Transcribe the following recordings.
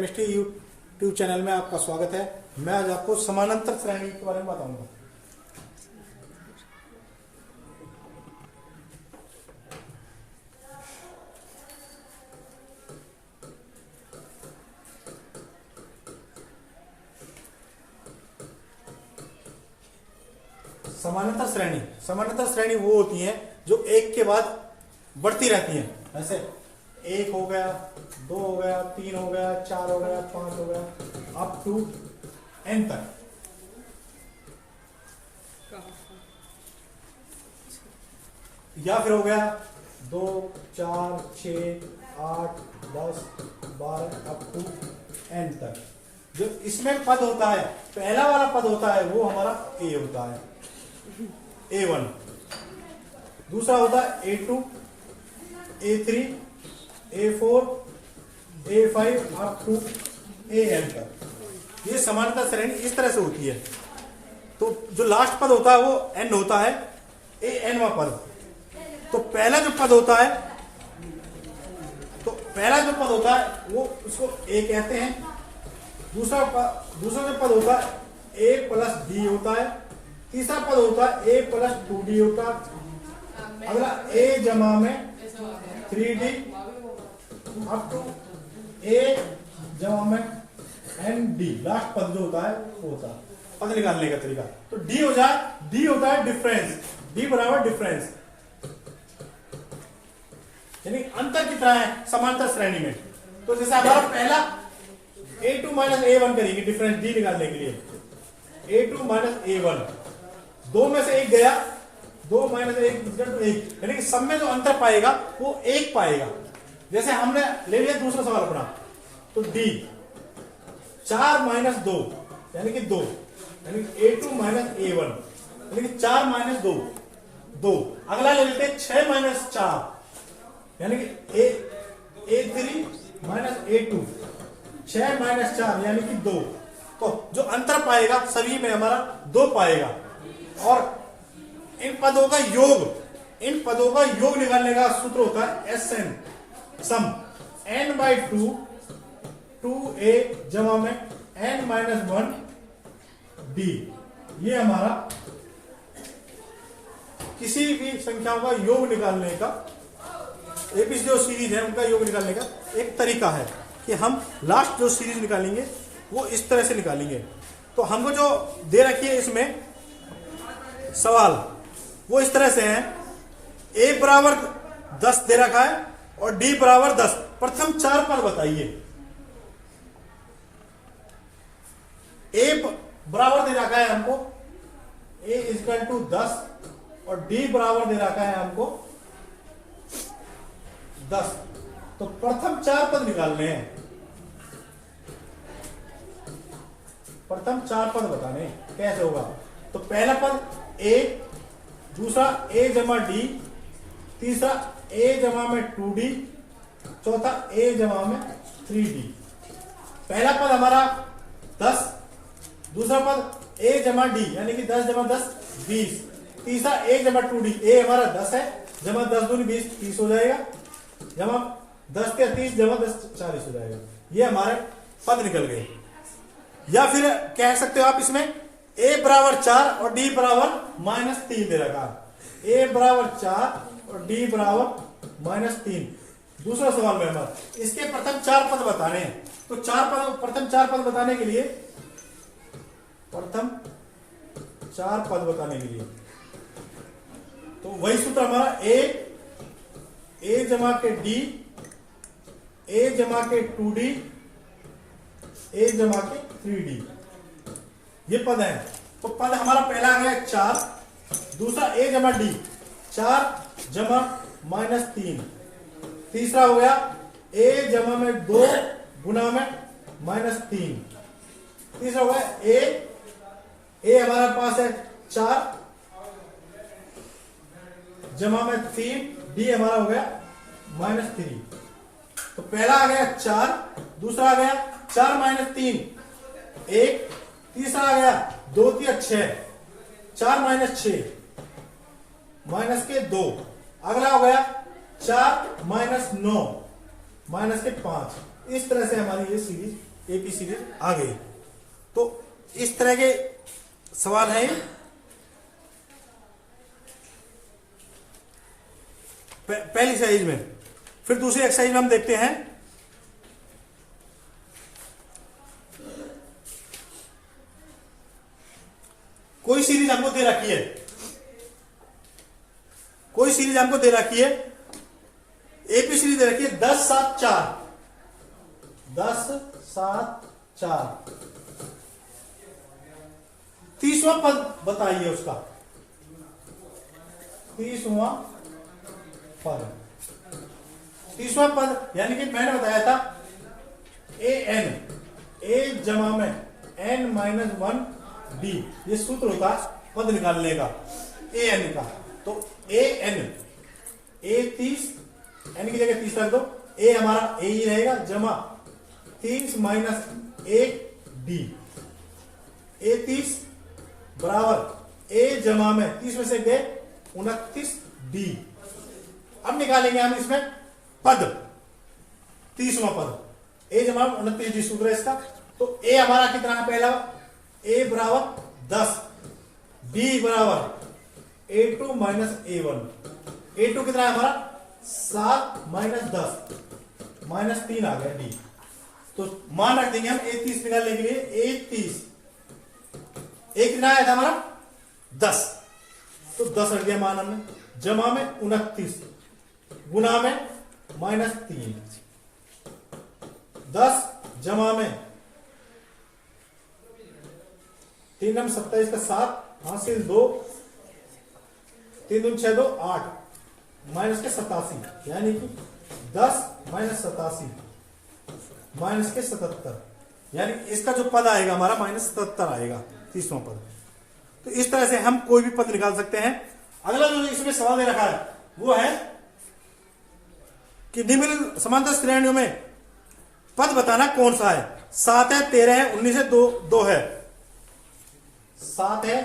Chemistry YouTube channel में आपका स्वागत है। मैं आज आपको समानांतर श्रेणी के बारे में बताऊंगा। समानांतर श्रेणी वो होती है जो एक के बाद बढ़ती रहती है। ऐसे एक हो गया, दो हो गया, तीन हो गया, चार हो गया, पांच हो गया, अप टू एन तक। या फिर हो गया 2, 4, 6, 8, 10, 12 अप टू एन तक। जो इसमें पद होता है, पहला वाला पद होता है वो हमारा ए होता है, A1। दूसरा होता है A2, A3, A4, A5 up to AN तक। ये समानता श्रेणी इस तरह से होती है। तो जो लास्ट पद होता है वो N होता है, AN पद। तो पहला जो पद होता है वो उसको A कहते हैं। दूसरा जो पद होता है A प्लस D होता है। तीसरा पद होता है A प्लस 2D होता है। अगला A जमा में 3D अप टू A जमा में ND। लास्ट पद जो होता है वो होता है पद निकालने का तरीका। तो D होता है डिफरेंस। D बराबर डिफरेंस, यानी अंतर कितना है समांतर श्रेणी में। तो जैसे हमारा पहला A2 माइनस A1 करेंगे डिफरेंस D निकालने के लिए। A2 माइनस A1, दो में से एक गया, 2 माइनस 1, यानी कि सब में जो अंतर पाएगा वो 1 पाएगा। जैसे हमने ले लिया दूसरा सवाल अपना, तो D 4 माइनस 2 यानी कि 2, यानी A2 माइनस A1 यानी कि 4 माइनस 2। अगला ले लेते हैं 6 माइनस 4 यानी कि A3 माइनस A2, 6 माइनस 4 यानी कि 2। तो जो अंतर पाएगा सभी में हमारा 2 पाएगा। और इन पदों का योग निकालने का सूत्र होता है SN, सम n/2 2A जमा में n-1D। ये हमारा किसी भी संख्याओं का योग निकालने का, एबीसी जो सीरीज है उनका योग निकालने का एक तरीका है कि हम लास्ट जो सीरीज निकालेंगे वो इस तरह से निकालेंगे। तो हमको जो दे रखी है इसमें सवाल वो इस तरह से है, A बराबर 10 दे रखा है और D बराबर 10। प्रथम 4 पद बताइए। A बराबर दे रखा है हमको A इक्वल टू 10 और D बराबर दे रखा है हमको 10। तो प्रथम 4 पद निकालने हैं, प्रथम 4 पद बताने कैसे होगा। तो पहला पद A, दूसरा A जमा D, तीसरा A जमा में 2D, चौथा A जमा में 3D। पहला पद हमारा 10, दूसरा पद A जमा D यानी कि 10 जमा 10 20, तीसरा A जमा 2D, A हमारा 10 है, जमा 10 दूनी 20 30 हो जाएगा, जमा 10 के 30 जमा 10 40 हो जाएगा। ये हमारे पद निकल गए। या फिर कह सकते हो आप इसमें A बराबर 4 और D बराबर -3 दे रखा है। A बराबर 4 और D बराबर -3। दूसरा सवाल में हमारा इसके प्रथम 4 पद बताने हैं। तो प्रथम 4 पद बताने के लिए तो वही सूत्र हमारा A जमा के D, A जमा के 2D, A जमा के 3D। ये पद है। तो पद हमारा पहला आ गया 4, दूसरा A जमा D 4 जमा -3, तीसरा हो गया A जमा में 2 गुना में -3, तीसरा हो गया A हमारे पास है 4 जमा में 3, D हमारा हो गया -3। तो पहला आ गया 4, दूसरा आ गया 4 - 3 1, तीसरा आ गया 2 3 6, 4 - 6 माइनस के 2। अगला हो गया 4 - 9 -5। इस तरह से हमारी ये सीरीज एपी सीरीज आ गई। तो इस तरह के सवाल है पहली एक्सरसाइज में। फिर दूसरी एक्सरसाइज में हम देखते हैं कोई सीरीज हमको दे रखी है, कोई सीरीज हमको दे रखी है, एपी सीरीज दे रखी है 10 7 4, 10 7 4। 30वां पद बताइए उसका, 30वां पद। 30वां पद यानी कि मैंने बताया था ए एन, ए जमा में एन माइनस 1 डी, ये सूत्र होता है पद निकालने का ए एन का। तो ए एन, ए 30, एन की जगह 30 रख दो, ए हमारा ए ही रहेगा जमा 30 माइनस 1 डी, ए 30 बराबर ए जमा में 30 में से गए 29 डी। अब निकालेंगे हम इसमें पद, 30वां पद, ए जमा 29 डी सूत्र है इसका। तो ए हमारा कितना है, पहला ए बराबर 10, बी बराबर A2 माइनस A1, A2 कितना है हमारा 7 माइनस 10 माइनस 3 आ गया डी। तो मान रख देंगे हम A30 निकालने के लिए, A30 ए कितना आया था हमारा 10, तो 10 रख दिया मान हमने, जमा में 29 गुना में माइनस 3, 10 जमा में 3 हम 27 का 7 हासिल 2, 3 दून 6 2 8 माइनस के 87, यानी कि 10 माइनस 87 माइनस के 77, यानी इसका जो पद आएगा हमारा माइनस 77 आएगा 30वां पद। तो इस तरह से हम कोई भी पद निकाल सकते हैं। अगला जो इसमें सवाल दे रखा है वो है कि निम्न समांतर श्रेणियों में पद बताना कौन सा है। 7 है, 13 है, 19 है, 2 है। 7 है,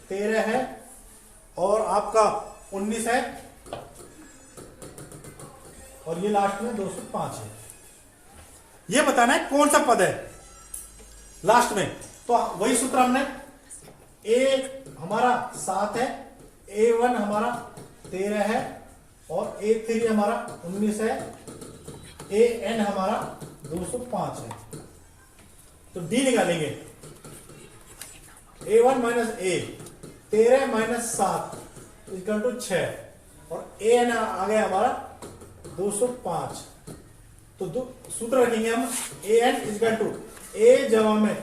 13 है और आपका 19 है और ये लास्ट में 205 है। ये बताना है कौन सा पद है लास्ट में। तो वही सूत्र हमने, ए हमारा 7 है, A1 हमारा 13 है और A3 हमारा 19 है, AN हमारा 205 है। तो डी निकालेंगे, A1 minus A, 13 minus 7 equal to 6 और AN आ गया हमारा 205। तो सूत्र रखेंगे हम, AN इक्वल टू A जमा में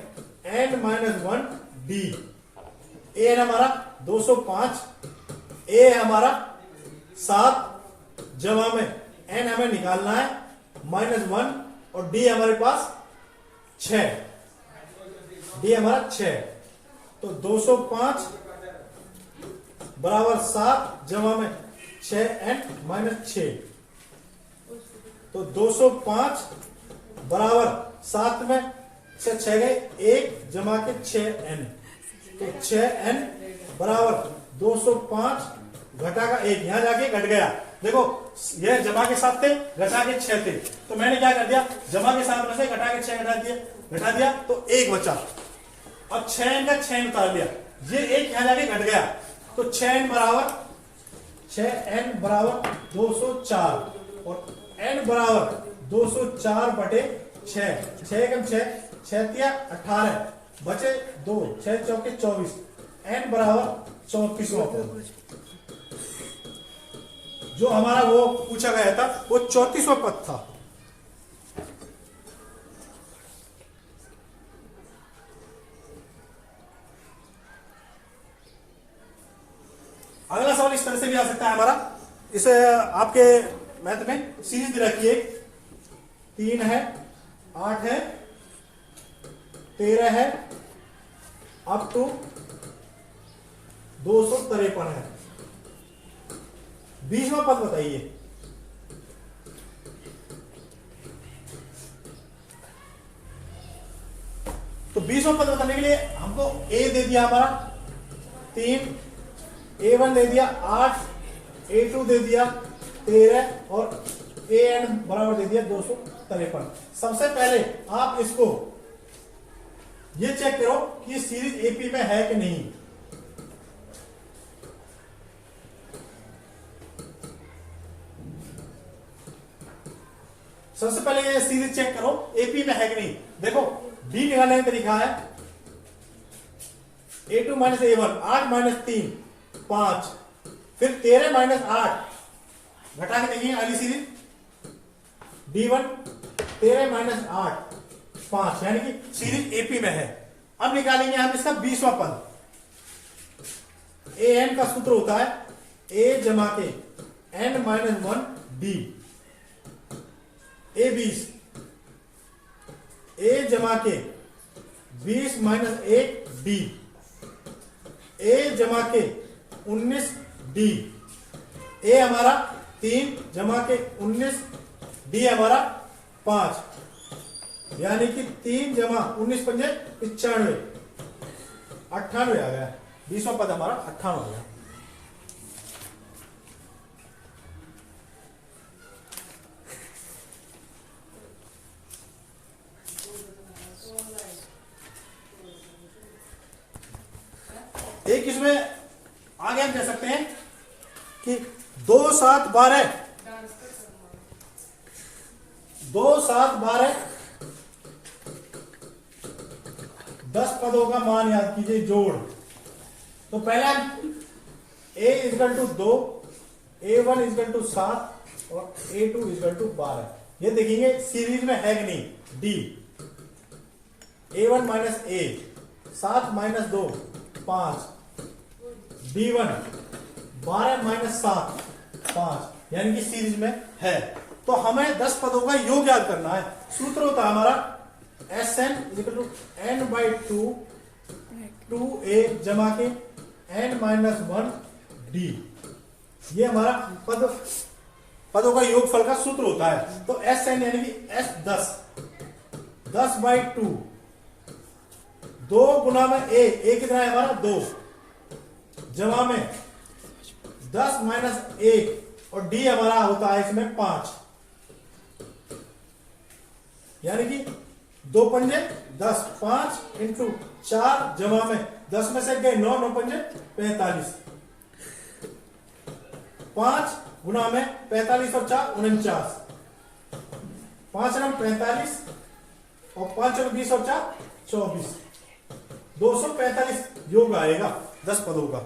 N माइनस 1 D। AN हमारा 205, A हमारा 7 जमा में N हमें निकालना है माइनस 1 और D हमारे पास 6, D हमारा 6। तो 205 बराबर 7 जमा में 6N माइनस 6। तो 205 बराबर 7 में 6 गए 1 जमा के 6N। तो 6N बराबर 205 घटा का 1, यहां जाके घट गया। देखो ये जमा के 7 थे, घटा के 6 थे, तो मैंने क्या कर दिया, जमा के 7 में से घटा के 6 घटा दिया तो 1 बचा। अब 6N का 6N उतार लिया, ये 1 यहां जाके घट गया। तो 6N बराबर 204 और N बराबर 204 बटे 6, 6 कम 6, 6 तिया 18 बचे 2, 6 चौके 24, N बराबर 34वां पद। जो हमारा वो पूछा गया था वो 34वां पद था। अगला सवाल इस तरह से भी आ सकता है हमारा, इसे आपके मैथ में सीरीज दे रखी है, 3 है, 8 है, 13 है, अप टू 253 है। 20वां पद बताइए। तो 20वां पद बताने के लिए हमको ए दे दिया हमारा 3, A1 दे दिया 8, A2 दे दिया 13 और AN बराबर दे दिया 253। 53। सबसे पहले आप इसको ये चेक करो कि सीरीज एपी में है कि नहीं। सबसे पहले ये सीरीज चेक करो एपी में है कि नहीं। देखो डी निकालने का तरीका है A2 माइनस A1, 8 माइनस 3 5, फिर 13 माइनस 8 घटा के देखिए अगली सीरीज D1 13 माइनस 8 5, यानी कि सीरीज एपी में है। अब निकालेंगे हम इसका 20वां पद। an का सूत्र होता है a जमा के n minus 1 d, a20 a जमा के 20 माइनस 1 d, a जमा के 19 d, a हमारा 3 जमा के 19 d हमारा 5, यानी कि 3 जमा 19 पंजे 95, 98 आ गया। 20वां पद हमारा 98 आ गया। एक इसमें आगे हम कह सकते हैं कि 2 7 12 10 पदों का मान याद कीजिए जोड़। तो पहला a equal to 2, a1 equal to 7 और a2 इजकल टू 12। ये देखेंगे सीरीज में है कि नहीं। d a1 minus a 7 minus 2 5, d1 12 minus 7 5, यानी कि सीरीज में है। तो हमें 10 पदों का योग याद करना है। सूत्र होता है हमारा Sn equal to n by 2a जमा के n माइनस 1 d। ये हमारा पदों का योगफल का सूत्र होता है। तो Sn यानी कि S10 बाई 2, 2 गुना में a कितना है हमारा 2, जमा में 10 माइनस 1 और d हमारा होता है इसमें 5, यानी कि 2 पंजे 10, 5 इंटू 4 जमा में 10 में से गए 9, 9 पंजे 45, 5 गुना में 45 और 4 49, 5 रंग 45 और 5 और 20 और 4 24, 245 योग आएगा 10 पदों का।